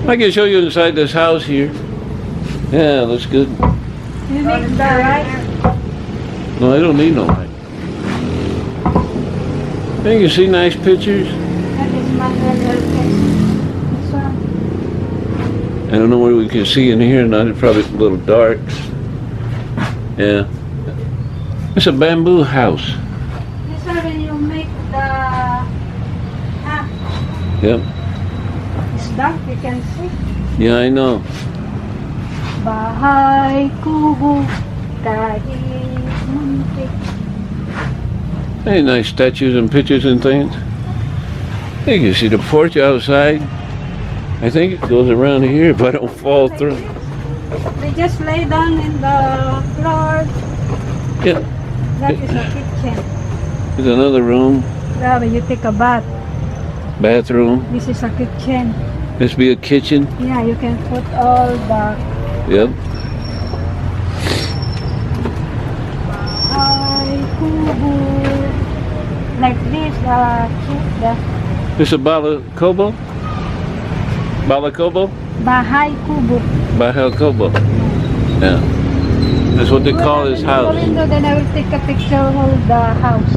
I can show you inside this house here. Yeah, looks good. You need the right. No, I don't need no light. Hey, you see nice pictures? That is Manuel. This one. I don't know where we can see in here. Not it's probably a little dark. Yeah. It's a bamboo house. This one when you make the hat. Yep. It's dark, you can see. Yeah, I know. Bahay kubo kahit muntik. Hey, nice statues and pictures and things. You can see the porch outside. I think it goes around here if I don't fall through. They just lay down in the floor. Yeah. That is a kitchen. There's another room, Well, when you take a bath, bathroom. this is a kitchen. This be a kitchen. Yeah, you can put all the Yep. bahay kubo like this. The This a balakobo? Balakobo? bahay kubo. Bahalkobo. Yeah. That's what they call his The house. window, then I will take a picture of the house.